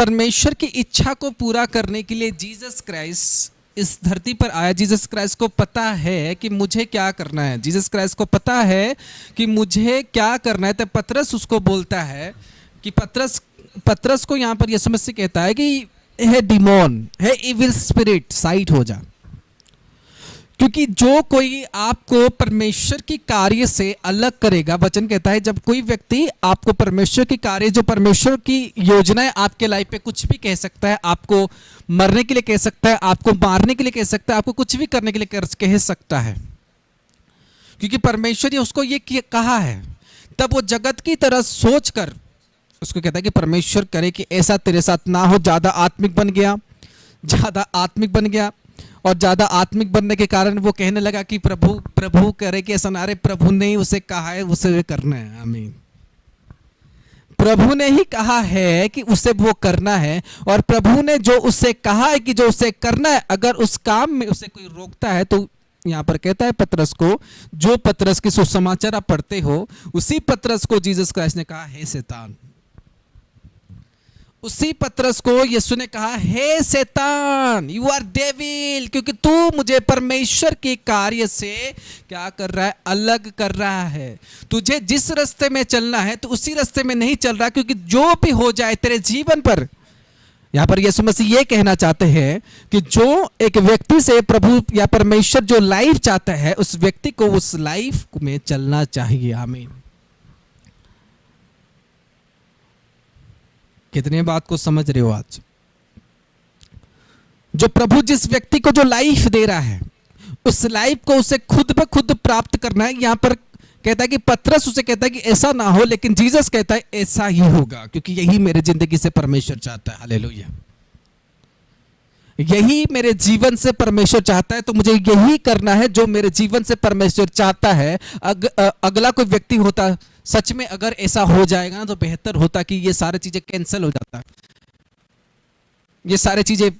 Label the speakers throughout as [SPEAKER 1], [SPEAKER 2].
[SPEAKER 1] परमेश्वर की इच्छा को पूरा करने के लिए जीसस क्राइस्ट इस धरती पर आया। जीसस क्राइस्ट को पता है कि मुझे क्या करना है, जीसस क्राइस्ट को पता है कि मुझे क्या करना है। तो पतरस उसको बोलता है कि पतरस को यहाँ पर यीशु मसीह कहता है कि है डिमोन, है इविल स्पिरिट, साइड हो जा। क्योंकि जो कोई आपको परमेश्वर की कार्य से अलग करेगा, वचन कहता है जब कोई व्यक्ति आपको परमेश्वर की कार्य, जो परमेश्वर की योजनाएं आपके लाइफ पे कुछ भी कह सकता है, आपको मरने के लिए कह सकता है, आपको मारने के लिए कह सकता है, आपको कुछ भी करने के लिए कह सकता है, क्योंकि परमेश्वर ने उसको ये कहा है। तब वो जगत की तरह सोच कर उसको कहता है कि परमेश्वर करे कि ऐसा तेरे साथ ना हो। ज़्यादा आत्मिक बन गया, ज़्यादा आत्मिक बन गया, और ज़्यादा आत्मिक बनने के कारण वो कहने लगा कि प्रभु करे कि ऐसा ना। अरे प्रभु ने ही उसे कहा है, उसे करना है। आमीन। प्रभु ने ही कहा है कि उसे वो करना है, और प्रभु ने जो उसे कहा है कि जो उसे करना है, अगर उस काम में उसे कोई रोकता है तो यहाँ पर कहता है पतरस को, जो पतरस के सुसमाचार आप पढ़ते हो, उसी पतरस को जीसस क्राइस्ट ने कहा हे शैतान। उसी पतरस को यीशु ने कहा हे शैतान, यू आर डेविल, क्योंकि तू मुझे परमेश्वर के कार्य से क्या कर रहा है, अलग कर रहा है। तुझे जिस रास्ते में चलना है तो उसी रास्ते में नहीं चल रहा, क्योंकि जो भी हो जाए तेरे जीवन पर, यहां पर यीशु मसीह ये कहना चाहते हैं कि जो एक व्यक्ति से प्रभु या परमेश्वर जो लाइफ चाहता है, उस व्यक्ति को उस लाइफ में चलना चाहिए। आमीन। कितने बात को समझ रहे हो आज? जो प्रभु जिस व्यक्ति को जो लाइफ दे रहा है, उस लाइफ को उसे खुद ब खुद प्राप्त करना है। यहां पर कहता है कि पतरस उसे कहता है कि ऐसा ना हो, लेकिन जीसस कहता है ऐसा ही होगा, क्योंकि यही मेरे जिंदगी से परमेश्वर चाहता है। हालेलुया। यही मेरे जीवन से परमेश्वर चाहता है, तो मुझे यही करना है जो मेरे जीवन से परमेश्वर चाहता है। अगला कोई व्यक्ति होता, सच में अगर ऐसा हो जाएगा ना, तो बेहतर होता कि ये सारी चीजें कैंसिल हो जाता, ये सारी चीजें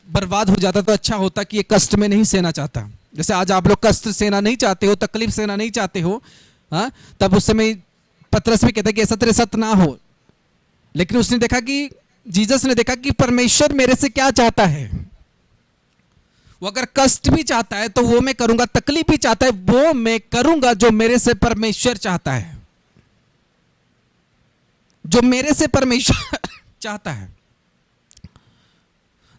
[SPEAKER 1] बर्बाद हो जाता, तो अच्छा होता कि ये कष्ट में नहीं सहना चाहता। जैसे आज आप लोग कष्ट सहना नहीं चाहते हो, तकलीफ सहना नहीं चाहते हो, हाँ, तब उस समय पतरस भी कहता है कि ऐसा तेरे साथ ना हो। लेकिन उसने देखा कि जीसस ने देखा कि परमेश्वर मेरे से क्या चाहता है। वो अगर कष्ट भी चाहता है तो वो मैं करूंगा, तकलीफ भी चाहता है वो मैं करूंगा, जो मेरे से परमेश्वर चाहता है, जो मेरे से परमेश्वर चाहता है।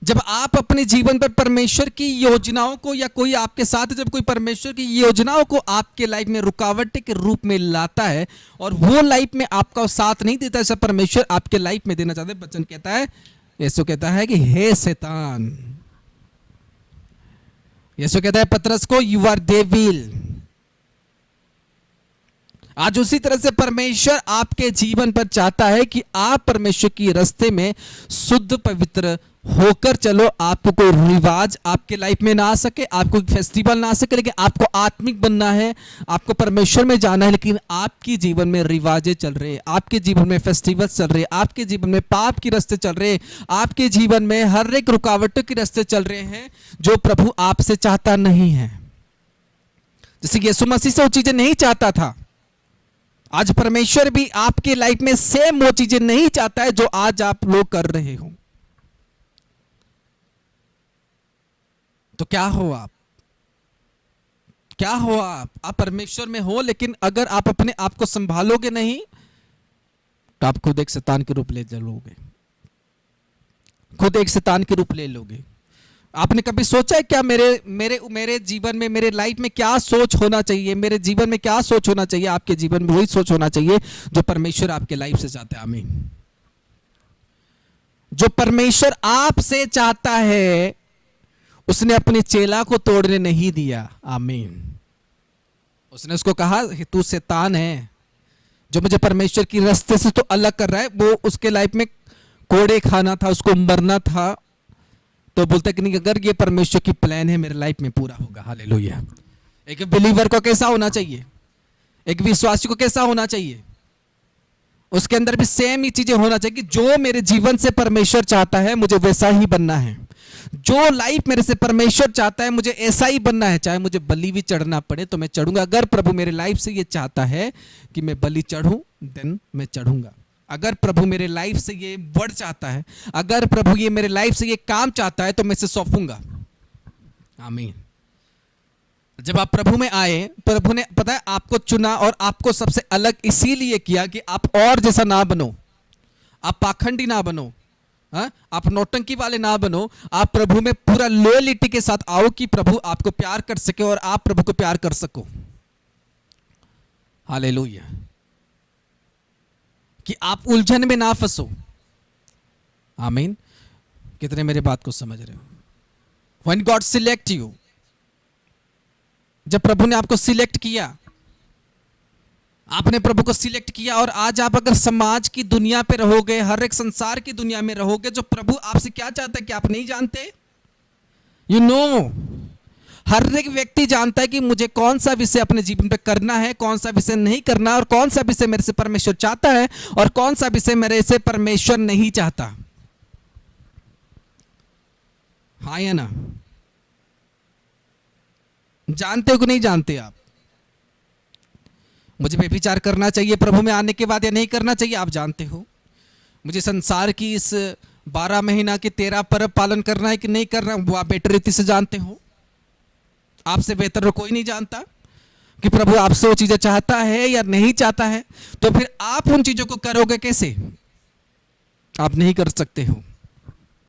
[SPEAKER 1] जब आप अपने जीवन पर परमेश्वर की योजनाओं को, या कोई आपके साथ जब कोई परमेश्वर की योजनाओं को आपके लाइफ में रुकावट के रूप में लाता है, और वो लाइफ में आपका साथ नहीं देता जैसा परमेश्वर आपके लाइफ में देना चाहते हैं, वचन कहता है, यीशु कहता है कि हे शैतान, यीशु कहता है पतरस को यू आर डेविल। आज उसी तरह से परमेश्वर आपके जीवन पर चाहता है कि आप परमेश्वर की रास्ते में शुद्ध पवित्र होकर चलो। आपको कोई रिवाज आपके लाइफ में ना आ सके, आपको फेस्टिवल ना आ सके, लेकिन आपको आत्मिक बनना है, आपको परमेश्वर में जाना है। लेकिन आपके जीवन में रिवाजें चल रहे हैं, आपके जीवन में फेस्टिवल चल रहे हैं, आपके जीवन में पाप की रास्ते चल रहे हैं, आपके जीवन में हर एक रुकावटों के रास्ते चल रहे हैं, जो प्रभु आपसे चाहता नहीं है। जैसे यीशु मसीह से वो चीजें नहीं चाहता था, आज परमेश्वर भी आपके लाइफ में सेम वो चीजें नहीं चाहता है जो आज आप लोग कर रहे हो। तो क्या हो आप, क्या हो आप परमेश्वर में हो, लेकिन अगर आप अपने आप को संभालोगे नहीं तो आप खुद एक शैतान के रूप ले लोगे, खुद एक शैतान के रूप ले लोगे। आपने कभी सोचा है क्या मेरे जीवन में, मेरे लाइफ में क्या सोच होना चाहिए, मेरे जीवन में क्या सोच होना चाहिए? आपके जीवन में वही सोच होना चाहिए जो परमेश्वर आपके लाइफ से चाहता है। आमीन। जो परमेश्वर आपसे चाहता है, उसने अपने चेला को तोड़ने नहीं दिया। आमीन। उसने उसको कहा तू शैतान है, जो मुझे परमेश्वर की रास्ते से तो अलग कर रहा है। वो उसके लाइफ में कोड़े खाना था, उसको मरना था, तो बोलता कि नहीं, अगर ये परमेश्वर की प्लान है मेरे लाइफ में पूरा होगा। हालेलुया। एक बिलीवर को कैसा होना चाहिए, एक विश्वासी को कैसा होना चाहिए? उसके अंदर भी सेम ही चीजें होना चाहिए कि जो मेरे जीवन से परमेश्वर चाहता है मुझे वैसा ही बनना है। जो लाइफ मेरे से परमेश्वर चाहता है मुझे ऐसा ही बनना है, चाहे मुझे बलि भी चढ़ना पड़े तो मैं चढ़ूंगा। अगर प्रभु मेरे लाइफ से ये चाहता है कि मैं बलि चढ़ूं, देन मैं चढ़ूंगा। अगर प्रभु मेरे लाइफ से ये वर्ड चाहता है, अगर प्रभु ये मेरे लाइफ से ये काम चाहता है, तो मैं इसे सौंपूंगा। आमीन। जब आप प्रभु में आए, प्रभु ने पता है आपको चुना और आपको सबसे अलग इसीलिए किया कि आप और जैसा ना बनो, आप पाखंडी ना बनो, आप नौटंकी वाले ना बनो। आप प्रभु में पूरा लॉयल्टी के साथ आओ कि प्रभु आपको प्यार कर सके और आप प्रभु को प्यार कर सको। हालेलुया। कि आप उलझन में ना फंसो। आमीन। कितने मेरे बात को समझ रहे हो? When God select you, जब प्रभु ने आपको सिलेक्ट किया, आपने प्रभु को सिलेक्ट किया, और आज आप अगर समाज की दुनिया पे रहोगे, हर एक संसार की दुनिया में रहोगे, जो प्रभु आपसे क्या चाहता है कि आप नहीं जानते। यू नो, हर एक व्यक्ति जानता है कि मुझे कौन सा विषय अपने जीवन पे करना है, कौन सा विषय नहीं करना, और कौन सा विषय मेरे से परमेश्वर चाहता है और कौन सा विषय मेरे से परमेश्वर नहीं चाहता। हाँ या ना? जानते हो कि नहीं जानते आप? मुझे व्यभिचार करना चाहिए प्रभु में आने के बाद या नहीं करना चाहिए, आप जानते हो। मुझे संसार की इस 12 महीना के 13 पर्व पालन करना है कि नहीं करना, वो आप बेटर रीति से जानते हो। आपसे बेहतर कोई नहीं जानता कि प्रभु आपसे वो चीजें चाहता है या नहीं चाहता है। तो फिर आप उन चीजों को करोगे कैसे? आप नहीं कर सकते हो।